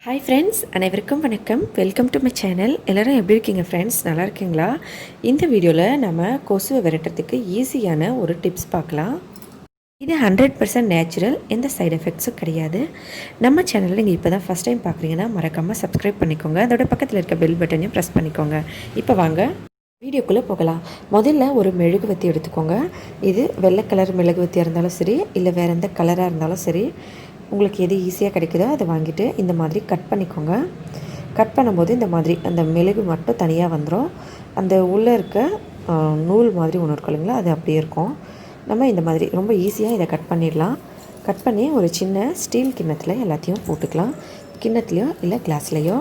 Hi friends, அனைவருக்கும் வணக்கம். Welcome to my channel. எல்லோரும் எப்படி இருக்கீங்க ஃப்ரெண்ட்ஸ்? நல்லா இருக்கீங்களா? இந்த வீடியோவில் நம்ம கொசுவை விரட்டுறதுக்கு ஈஸியான ஒரு டிப்ஸ் பார்க்கலாம். இது 100% நேச்சுரல், எந்த சைடு எஃபெக்ட்ஸும் கிடையாது. நம்ம சேனலில் நீங்கள் இப்போ தான் ஃபஸ்ட் டைம் பார்க்குறீங்கன்னா மறக்காமல் சப்ஸ்கிரைப் பண்ணிக்கோங்க. அதோட பக்கத்தில் இருக்க பெல் பட்டனையும் ப்ரெஸ் பண்ணிக்கோங்க. இப்போ வாங்க வீடியோக்குள்ளே போகலாம். முதல்ல ஒரு மெழுகுவத்தி எடுத்துக்கோங்க. இது வெள்ளை கலர் மெழுகுவத்தியாக இருந்தாலும் சரி, இல்லை வேறு எந்த கலராக இருந்தாலும் சரி, உங்களுக்கு எது ஈஸியாக கிடைக்குதோ அதை வாங்கிட்டு இந்த மாதிரி கட் பண்ணிக்கோங்க. கட் பண்ணும்போது இந்த மாதிரி அந்த மெழுகு மட்டும் தனியாக வந்துடும். அந்த உள்ளே இருக்க நூல் மாதிரி ஒன்று இருக்கும் இல்லைங்களா, அது அப்படியே இருக்கும். நம்ம இந்த மாதிரி ரொம்ப ஈஸியாக இதை கட் பண்ணிடலாம். கட் பண்ணி ஒரு சின்ன ஸ்டீல் கிண்ணத்தில் எல்லாத்தையும் போட்டுக்கலாம். கிண்ணத்துலையோ இல்லை கிளாஸ்லேயோ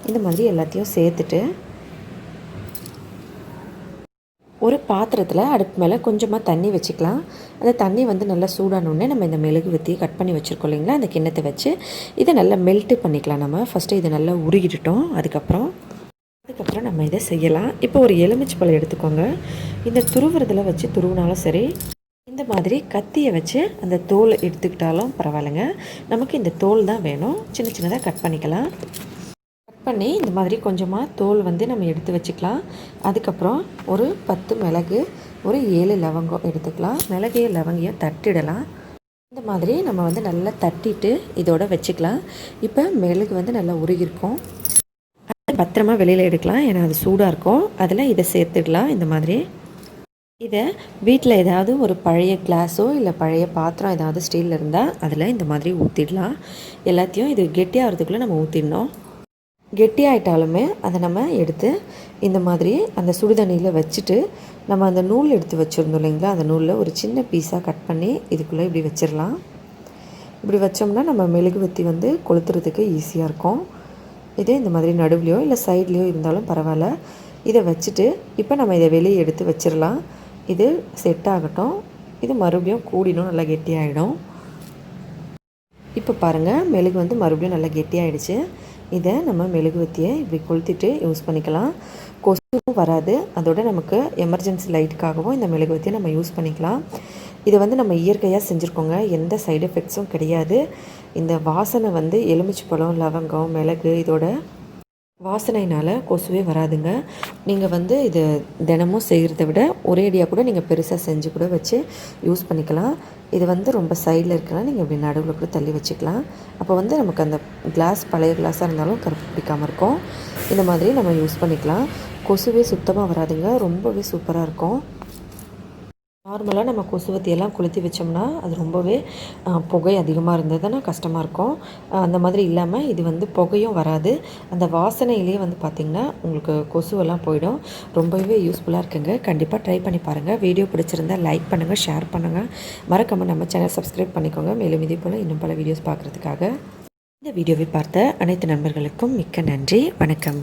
இந்த மாதிரி எல்லாத்தையும் சேர்த்துட்டு ஒரு பாத்திரத்தில் அடுப்பு மேலே கொஞ்சமாக தண்ணி வச்சுக்கலாம். அந்த தண்ணி வந்து நல்லா சூடானோடனே நம்ம இந்த மெழுகுவத்தியை கட் பண்ணி வச்சுருக்கோம் இல்லைங்களா, அந்த கிண்ணத்தை வச்சு இதை நல்லா மெல்ட்டு பண்ணிக்கலாம். நம்ம ஃபஸ்ட்டு இதை நல்லா உருகிட்டோம். அதுக்கப்புறம் நம்ம இதை செய்யலாம். இப்போ ஒரு எலுமிச்சை பழம் எடுத்துக்கோங்க. இந்த துருவுறதில் வச்சு துருவினாலும் சரி, இந்த மாதிரி கத்தியை வச்சு அந்த தோல் எடுத்துக்கிட்டாலும் பரவாயில்லைங்க. நமக்கு இந்த தோல் தான் வேணும். சின்ன சின்னதாக கட் பண்ணிக்கலாம். பண்ணி இந்த மாதிரி கொஞ்சமாக தோல் வந்து நம்ம எடுத்து வச்சுக்கலாம். அதுக்கப்புறம் ஒரு 10 மிளகு, ஒரு 7 லவங்கம் எடுத்துக்கலாம். மிளகு லவங்கையும் தட்டிடலாம். இந்த மாதிரி நம்ம வந்து நல்லா தட்டிட்டு இதோட வச்சுக்கலாம். இப்போ மிளகு வந்து நல்லா உருகிருக்கும். அதை பத்திரமா வெளியில் எடுக்கலாம், ஏன்னா அது சூடாக இருக்கும். அதில் இதை சேர்த்துடலாம். இந்த மாதிரி இதை வீட்டில் ஏதாவது ஒரு பழைய கிளாஸோ இல்லை பழைய பாத்திரம் ஏதாவது ஸ்டீலில் இருந்தால் அதில் இந்த மாதிரி ஊற்றிடலாம். எல்லாத்தையும் இது கெட்டியாகிறதுக்குள்ளே நம்ம ஊற்றிடணும். கெட்டியாயிட்டாலுமே அதை நம்ம எடுத்து இந்த மாதிரி அந்த சுடுதண்ணியில் வச்சுட்டு நம்ம அந்த நூல் எடுத்து வச்சுருந்தோம் இல்லைங்களா, அந்த நூலில் ஒரு சின்ன பீஸாக கட் பண்ணி இதுக்குள்ளே இப்படி வச்சிடலாம். இப்படி வச்சோம்னா நம்ம மெழுகுவத்தி வந்து கொளுத்துறதுக்கு ஈஸியாக இருக்கும். இதே இந்த மாதிரி நடுவுலையோ இல்லை சைட்லேயோ இருந்தாலும் பரவாயில்ல. இதை வச்சுட்டு இப்போ நம்ம இதை வெளியே எடுத்து வச்சிடலாம். இது செட் ஆகட்டும். இது மறுபடியும் கூடினும் நல்லா கெட்டியாகிடும். இப்போ பாருங்கள், மெழுகு வந்து மறுபடியும் நல்லா கெட்டியாகிடுச்சு. இதை நம்ம மெழுகுவத்தியை இப்படி கொளுத்திட்டு யூஸ் பண்ணிக்கலாம். கொசுவும் வராது. அதோட நமக்கு எமர்ஜென்சி லைட்டுக்காகவும் இந்த மெழுகுவத்தியை நம்ம யூஸ் பண்ணிக்கலாம். இதை வந்து நம்ம இயற்கையாக செஞ்சுருக்கோங்க. எந்த சைடு எஃபெக்ட்ஸும் கிடையாது. இந்த வாசனை வந்து எலுமிச்சை பழம், லவங்கம், மிளகு இதோட வாசனைனால் கொசுவே வராதுங்க. நீங்கள் வந்து இது தினமும் செய்கிறத விட ஒரேடியாக கூட நீங்கள் பெருசாக செஞ்சு கூட வச்சு யூஸ் பண்ணிக்கலாம். இது வந்து ரொம்ப சைடில் இருக்கலாம், நீங்கள் இப்படி நடுவில் கூட தள்ளி வச்சுக்கலாம். அப்போ வந்து நமக்கு அந்த கிளாஸ் பழைய கிளாஸாக இருந்தாலும் கருப்பு பிடிக்காமல் இருக்கும். இந்த மாதிரி நம்ம யூஸ் பண்ணிக்கலாம். கொசுவே சுத்தமாக வராதுங்க. ரொம்பவே சூப்பராக இருக்கும். நார்மலாக நம்ம கொசுவத்தியெல்லாம் கொளுத்தி வச்சோம்னா அது ரொம்பவே புகை அதிகமாக இருந்ததுன்னா கஷ்டமாக இருக்கும். அந்த மாதிரி இல்லாமல் இது வந்து புகையும் வராது. அந்த வாசனையிலே வந்து பார்த்திங்கன்னா உங்களுக்கு கொசுவெல்லாம் போயிடும். ரொம்பவே யூஸ்ஃபுல்லாக இருக்குங்க. கண்டிப்பாக ட்ரை பண்ணி பாருங்கள். வீடியோ பிடிச்சிருந்தால் லைக் பண்ணுங்கள், ஷேர் பண்ணுங்கள். மறக்காமல் நம்ம சேனல் சப்ஸ்கிரைப் பண்ணிக்கோங்க. மேலும் இதே போல் இன்னும் பல வீடியோஸ் பார்க்குறதுக்காக. இந்த வீடியோவை பார்த்த அனைத்து நண்பர்களுக்கும் மிக்க நன்றி. வணக்கம்.